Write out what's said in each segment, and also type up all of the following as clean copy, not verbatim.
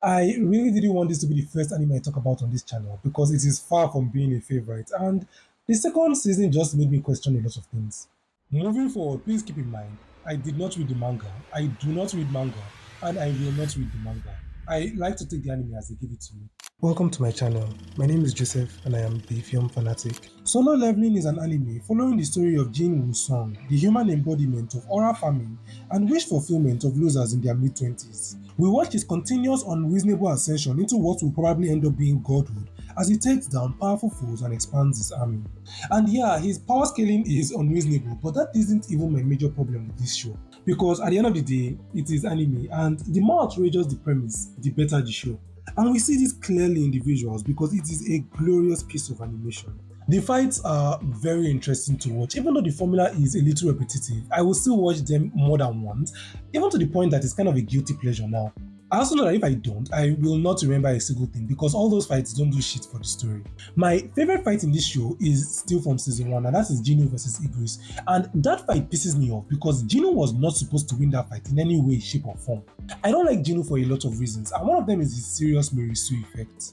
I really didn't want this to be the first anime I talk about on this channel because it is far from being a favorite, and the second season just made me question a lot of things. Moving forward, please keep in mind, I did not read the manga, I do not read manga, and I will not read the manga. I like to take the anime as they give it to me. Welcome to my channel. My name is Joseph and I am the film fanatic. Solo Leveling is an anime following the story of Jinwoo Sung, the human embodiment of oral farming and wish fulfillment of losers in their mid-20s. We watch his continuous unreasonable ascension into what will probably end up being godhood as he takes down powerful foes and expands his army. And yeah, his power scaling is unreasonable, but that isn't even my major problem with this show. Because at the end of the day, it is anime, and the more outrageous the premise, the better the show. And we see this clearly in the visuals because it is a glorious piece of animation. The fights are very interesting to watch, even though the formula is a little repetitive. I will still watch them more than once, even to the point that it's kind of a guilty pleasure now. I also know that if I don't, I will not remember a single thing because all those fights don't do shit for the story. My favorite fight in this show is still from season 1, and that is Jinwoo versus Igris. And that fight pisses me off because Jinwoo was not supposed to win that fight in any way, shape, or form. I don't like Jinwoo for a lot of reasons, and one of them is his serious MarySue effect.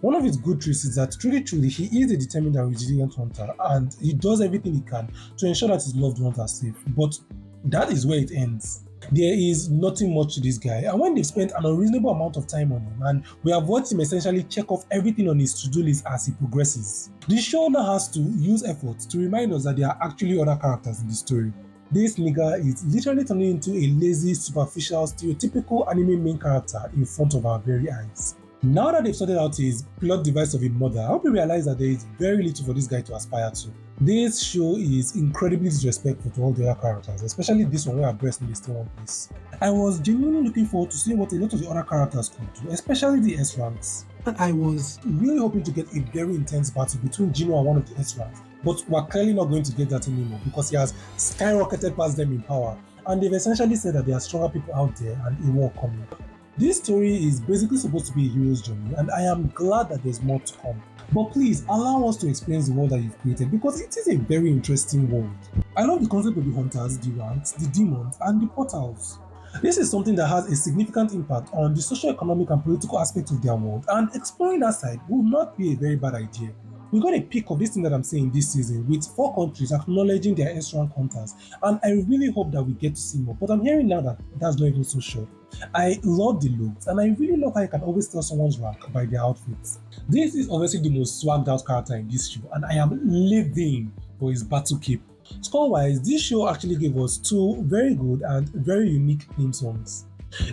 One of his good traits is that truly he is a determined and resilient hunter, and he does everything he can to ensure that his loved ones are safe. But that is where it ends. There is nothing much to this guy, and when they've spent an unreasonable amount of time on him, and we have watched him essentially check off everything on his to-do list as he progresses, the show now has to use effort to remind us that there are actually other characters in the story. This nigga is literally turning into a lazy, superficial, stereotypical anime main character in front of our very eyes. Now that they've sorted out his plot device of a mother, I hope you realize that there is very little for this guy to aspire to. This show is incredibly disrespectful to all the other characters, especially this one where her breast is still one place. I was genuinely looking forward to seeing what a lot of the other characters could do, especially the S ranks. And I was really hoping to get a very intense battle between Jinwoo and one of the S ranks, but we're clearly not going to get that anymore because he has skyrocketed past them in power, and they've essentially said that there are stronger people out there and a war coming. This story is basically supposed to be a hero's journey, and I am glad that there's more to come. But please allow us to experience the world that you've created because it is a very interesting world. I love the concept of the hunters, the ranks, the demons, and the portals. This is something that has a significant impact on the socio-economic and political aspects of their world, and exploring that side will not be a very bad idea. We got a peek of this thing that I'm saying this season with 4 countries acknowledging their S-rank hunters, and I really hope that we get to see more, but I'm hearing now that that's not even so sure. I love the looks, and I really love how you can always tell someone's rank by their outfits. This is obviously the most swagged out character in this show, and I am living for his battle cape. Score-wise, this show actually gave us 2 very good and very unique theme songs.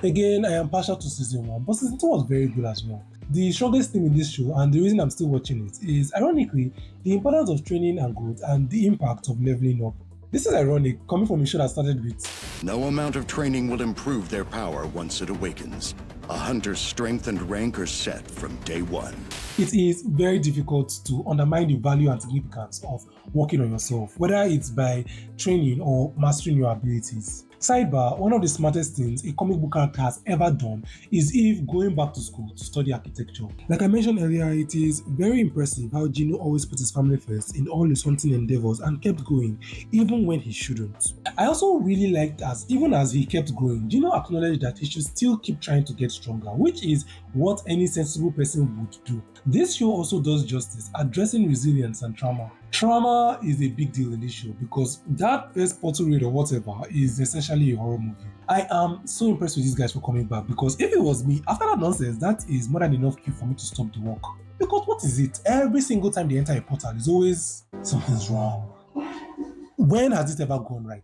Again, I am partial to season 1, but season 2 was very good as well. The strongest theme in this show, and the reason I'm still watching it, is ironically the importance of training and growth and the impact of leveling up. This is ironic, coming from a show that started with no amount of training will improve their power once it awakens. A hunter's strength and rank are set from day one. It is very difficult to undermine the value and significance of working on yourself, whether it's by training or mastering your abilities. Sidebar, one of the smartest things a comic book character has ever done is Eve going back to school to study architecture. Like I mentioned earlier, it is very impressive how Jinwoo always put his family first in all his hunting endeavors and kept going, even when he shouldn't. I also really liked as even as he kept going, Jinwoo acknowledged that he should still keep trying to get stronger, which is what any sensible person would do. This show also does justice, addressing resilience and trauma. Trauma is a big deal in this show because that first portal raid or whatever is essentially a horror movie. I am so impressed with these guys for coming back because if it was me, after that nonsense, that is more than enough cue for me to stop the work. Because what is it? Every single time they enter a portal, is always something's wrong. When has it ever gone right?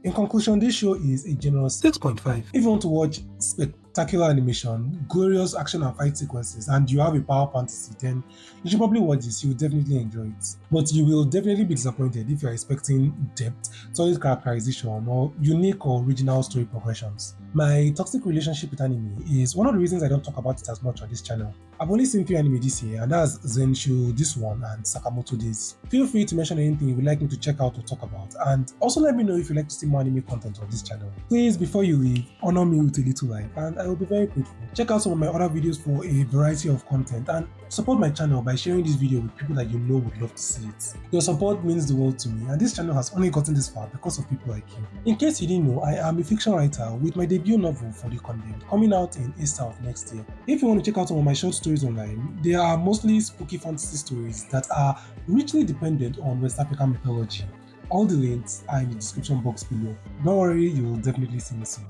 In conclusion, this show is a generous 6.5. If you want to watch spectacular animation, glorious action and fight sequences, and you have a power fantasy, then you should probably watch this. You will definitely enjoy it. But you will definitely be disappointed if you're expecting depth, solid characterization, or unique or original story progressions. My toxic relationship with anime is one of the reasons I don't talk about it as much on this channel. I've only seen 3 anime this year, and that's Zenshu, this one, and Sakamoto Days. Feel free to mention anything you would like me to check out or talk about, and also let me know if you'd like to see more anime content on this channel. Please, before you leave, honor me with a little like, and I will be very grateful. Check out some of my other videos for a variety of content, and Support my channel by sharing this video with people that you know would love to see it. Your support means the world to me, and this channel has only gotten this far because of people like you. In case you didn't know, I am a fiction writer with my debut novel, For the Condemned, coming out in Easter of next year. If you want to check out some of my short stories online, they are mostly spooky fantasy stories that are richly dependent on West African mythology. All the links are in the description box below. Don't worry, you will definitely see me soon.